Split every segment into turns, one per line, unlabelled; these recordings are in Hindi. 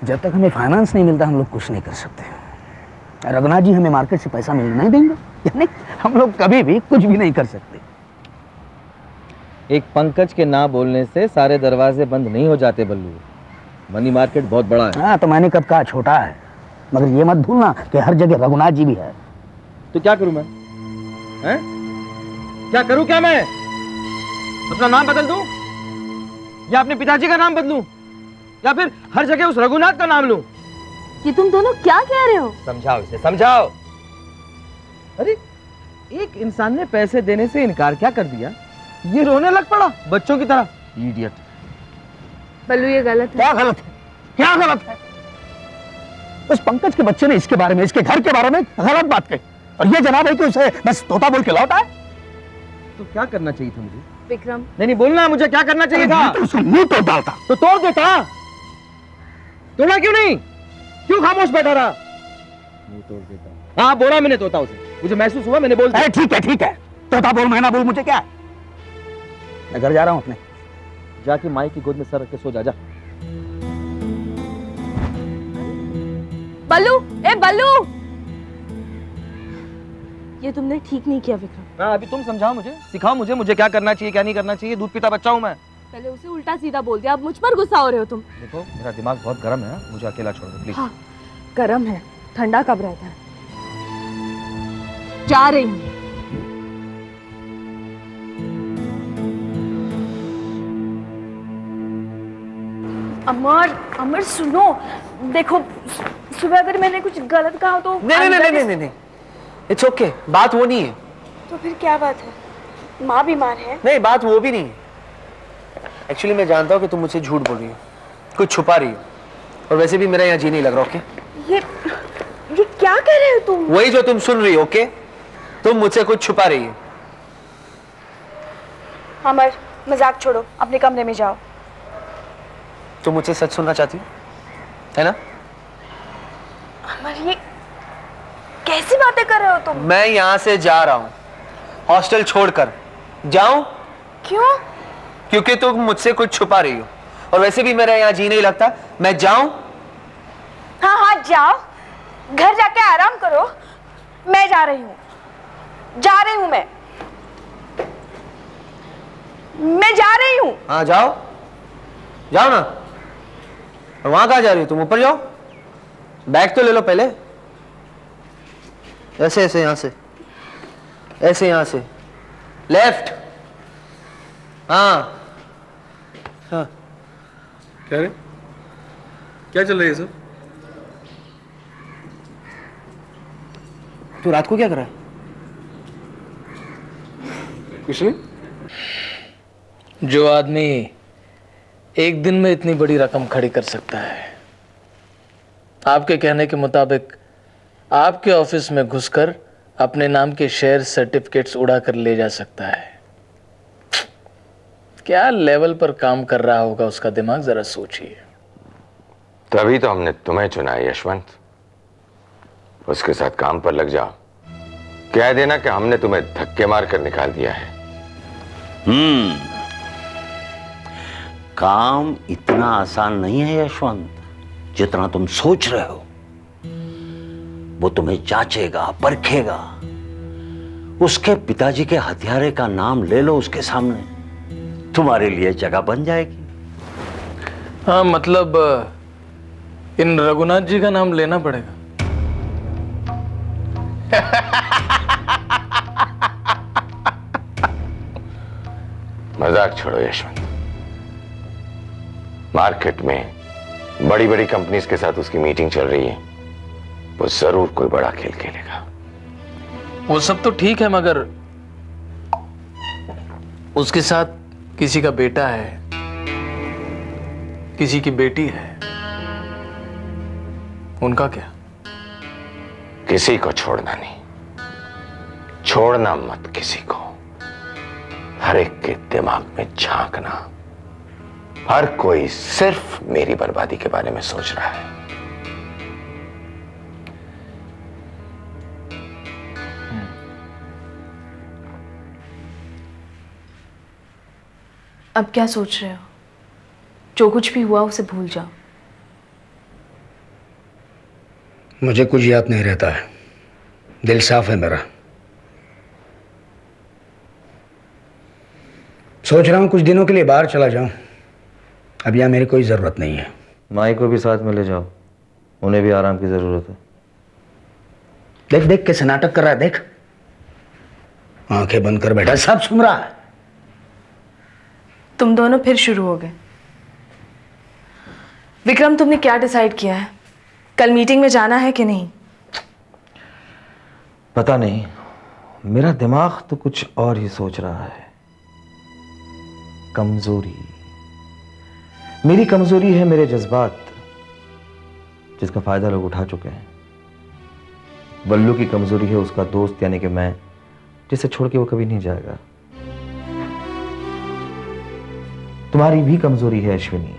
जब तक हमें फाइनेंस नहीं मिलता हम लोग कुछ नहीं कर सकते। रघुनाथ जी हमें मार्केट से पैसा मिलने नहीं देंगे, यानी हम लोग कभी भी कुछ भी नहीं कर सकते।
एक पंकज के ना बोलने से सारे दरवाजे बंद नहीं हो जाते बल्लू। मनी मार्केट बहुत बड़ा है।
हाँ तो मैंने कब कहा छोटा है, मगर ये मत भूलना कि हर जगह रघुनाथ जी भी है।
तो क्या करूं मैं? हैं? क्या करूं? क्या मैं अपना नाम बदल दूं या अपने पिताजी का नाम बदलूं या फिर हर जगह उस रघुनाथ का नाम लूं?
ये तुम दोनों क्या कह रहे हो?
समझाओ इसे, समझाओ। अरे एक इंसान ने पैसे देने से इनकार क्या कर दिया, ये रोने लग पड़ा बच्चों की तरह। इडियट।
बल्लू ये गलत है।
क्या गलत है? क्या गलत है? उस पंकज के बच्चे ने इसके बारे में, इसके घर के बारे में गलत बात कही और ये जनाब है कि उसे बस तोता बोल के लौटा है।
तो क्या करना चाहिए था मुझे?
विक्रम
नहीं बोलना, मुझे क्या करना चाहिए था?
तो उसका मुंह तोड़ डालता।
तो तोड़ देता। तोड़ा क्यों नहीं? क्यों खामोश बैठा रहा? मुंह तोड़ देता। हाँ बोला मैंने तोता उसे, मुझे महसूस हुआ, मैंने बोल दिया।
ठीक है तोता बोल मैं ना बोल, मुझे क्या? मैं घर जा रहा हूं अपने।
जाके माई की गोद में सर रख के सो जा।
बल्लू, ए बल्लू, ये तुमने ठीक नहीं किया विक्रम।
हाँ अभी तुम समझाओ मुझे, सिखाओ मुझे क्या करना चाहिए क्या नहीं करना चाहिए। दूध पीता बच्चा हूँ मैं।
पहले उसे उल्टा सीधा बोल दिया, अब मुझ पर गुस्सा हो रहे हो तुम।
देखो मेरा दिमाग बहुत गर्म है, मुझे अकेला छोड़ दो प्लीज।
हाँ गर्म है, ठंडा कब रहता है। जा रही हूँ। अमर, अमर सुनो, देखो सुबह अगर मैंने कुछ गलत कहा तो
नहीं, इट्स ओके। बात वो नहीं है।
तो फिर क्या बात है? माँ बीमार है?
नहीं बात वो भी नहीं है। एक्चुअली मैं जानता हूँ कि तुम मुझसे झूठ बोल रही हो, कुछ छुपा रही हो, और वैसे भी मेरा यहाँ जी नहीं लग रहा। ओके
ये क्या कह रहे हो तुम?
वही जो तुम सुन रही हो। ओके तुम मुझसे कुछ छुपा रही हो।
अमर मजाक छोड़ो, अपने कमरे में जाओ।
तुम मुझसे सच सुनना चाहती हो, है ना?
अमर ये कैसी बातें कर रहे हो तुम?
मैं यहाँ से जा रहा हूँ, हॉस्टल छोड़कर। जाऊं?
क्यों?
क्योंकि तुम मुझसे कुछ छुपा रही हो, और वैसे भी मेरा यहाँ जी नहीं लगता। मैं जाऊं?
हाँ जाओ, घर जाके आराम करो। मैं जा रही हूँ, जा रही हूँ मैं जा रही हूँ।
हाँ जाओ ना। और वहां कहाँ जा रही हो तुम? ऊपर जाओ, बैग तो ले लो पहले। ऐसे यहां से, ऐसे यहां से, लेफ्ट। हाँ
क्या रे? क्या चल रहा है ये सब?
तू रात को क्या कर रहा है?
कुछ नहीं।
जो आदमी एक दिन में इतनी बड़ी रकम खड़ी कर सकता है, आपके कहने के मुताबिक आपके ऑफिस में घुसकर अपने नाम के शेयर सर्टिफिकेट्स उड़ा कर ले जा सकता है। क्या लेवल पर काम कर रहा होगा उसका दिमाग, जरा सोचिए।
तभी तो हमने तुम्हें चुना है यशवंत। उसके साथ काम पर लग जाओ, कह देना कि हमने तुम्हें धक्के मार कर निकाल दिया है।
काम इतना आसान नहीं है यशवंत, जितना तुम सोच रहे हो। वो तुम्हें जांचेगा, परखेगा। उसके पिताजी के हत्यारे का नाम ले लो उसके सामने, तुम्हारे लिए जगह बन जाएगी।
हाँ मतलब इन रघुनाथ जी का नाम लेना पड़ेगा।
मजाक छोड़ो यशवंत। मार्केट में बड़ी बड़ी कंपनीज के साथ उसकी मीटिंग चल रही है, वो जरूर कोई बड़ा खेल खेलेगा।
वो सब तो ठीक है, मगर उसके साथ किसी का बेटा है, किसी की बेटी है, उनका क्या?
किसी को छोड़ना नहीं, छोड़ना मत किसी को। हर एक के दिमाग में झांकना। हर कोई सिर्फ मेरी बर्बादी के बारे में सोच रहा है।
अब क्या सोच रहे हो? जो कुछ भी हुआ उसे भूल जाओ।
मुझे कुछ याद नहीं रहता है, दिल साफ है मेरा। सोच रहा हूं कुछ दिनों के लिए बाहर चला जाऊं। अब यहां मेरी कोई जरूरत नहीं है।
माई को भी साथ में ले जाओ, उन्हें भी आराम की जरूरत है।
देख देख कैसे नाटक कर रहा है, देख आंखें बंद कर बैठा, सब सुन रहा है।
तुम दोनों फिर शुरू हो गए। विक्रम, तुमने क्या डिसाइड किया है? कल मीटिंग में जाना है कि नहीं?
पता नहीं, मेरा दिमाग तो कुछ और ही सोच रहा है। कमजोरी, मेरी कमजोरी है मेरे जज्बात, जिसका फायदा लोग उठा चुके हैं। बल्लू की कमजोरी है उसका दोस्त यानी कि मैं, जिसे छोड़ के वो कभी नहीं जाएगा। तुम्हारी भी कमजोरी है अश्विनी,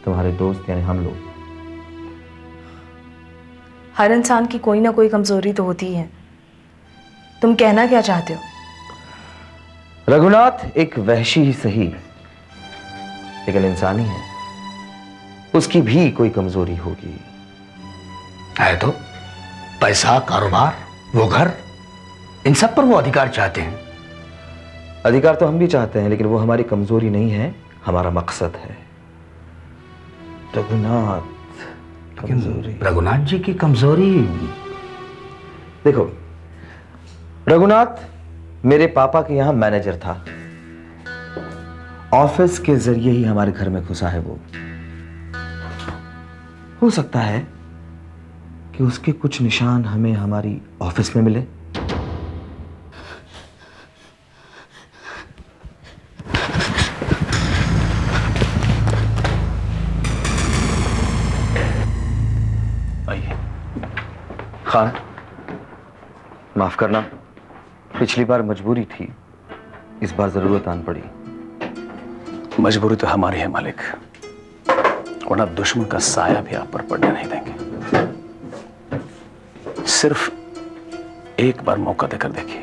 तुम्हारे दोस्त यानी हम लोग।
हर इंसान की कोई ना कोई कमजोरी तो होती है। तुम कहना क्या चाहते हो?
रघुनाथ एक वहशी ही सही, लेकिन इंसान ही है, उसकी भी कोई कमजोरी होगी।
है तो पैसा, कारोबार, वो घर, इन सब पर वो अधिकार चाहते हैं।
अधिकार तो हम भी चाहते हैं, लेकिन वो हमारी कमजोरी नहीं है, हमारा मकसद है। रघुनाथ कमजोरी,
रघुनाथ जी की कमजोरी।
देखो, रघुनाथ मेरे पापा के यहां मैनेजर था, ऑफिस के जरिए ही हमारे घर में घुसा है वो। हो सकता है कि उसके कुछ निशान हमें हमारी ऑफिस में मिले। खान, माफ करना, पिछली बार मजबूरी थी, इस बार जरूरत आन पड़ी।
मजबूरी तो हमारी है मालिक, वरना दुश्मन का साया भी आप पर पड़ने नहीं देंगे। सिर्फ एक बार मौका देकर देखिए।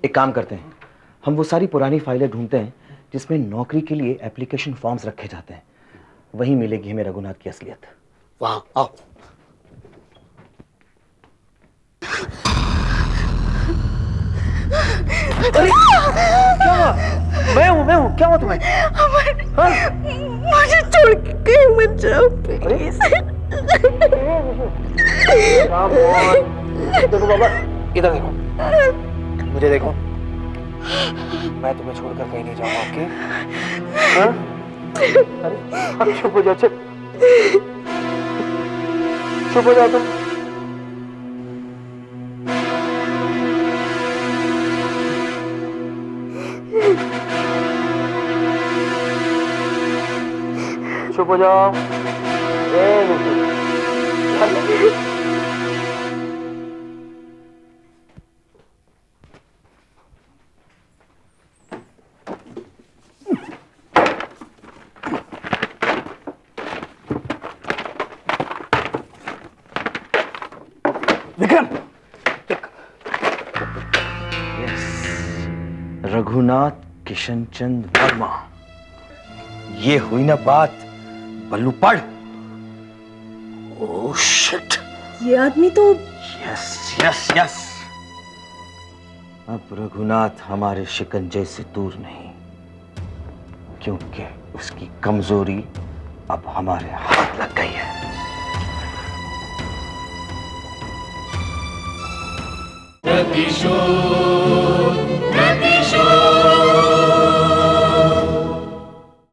एक काम करते हैं, हम वो सारी पुरानी फाइलें ढूंढते हैं जिसमें नौकरी के लिए एप्लीकेशन फॉर्म्स रखे जाते हैं। वहीं मिलेगी हमें रघुनाथ की असलियत।
वाह, आओ।
अरे क्या हुआ? मैं हूँ, क्या हुआ तुम्हें?
मुझे छोड़ के कहीं मत जाओ प्लीज।
देखो बाबा, इधर देखो, मुझे देखो, मैं तुम्हें छोड़कर कहीं नहीं जाऊंगा। ओके? अरे चुप हो जाओ, चुप हो जाओ तुम। चुप हो जाओ।
विक्रम,
रघुनाथ किशनचंद वर्मा, ये हुई ना बात। बल्लू पढ़।
ओह शिट,
ये आदमी तो
यस यस यस। अब रघुनाथ हमारे शिकंजे से दूर नहीं।
क्योंकि उसकी कमजोरी अब हमारे हाथ लग गई है।
प्रतिशोध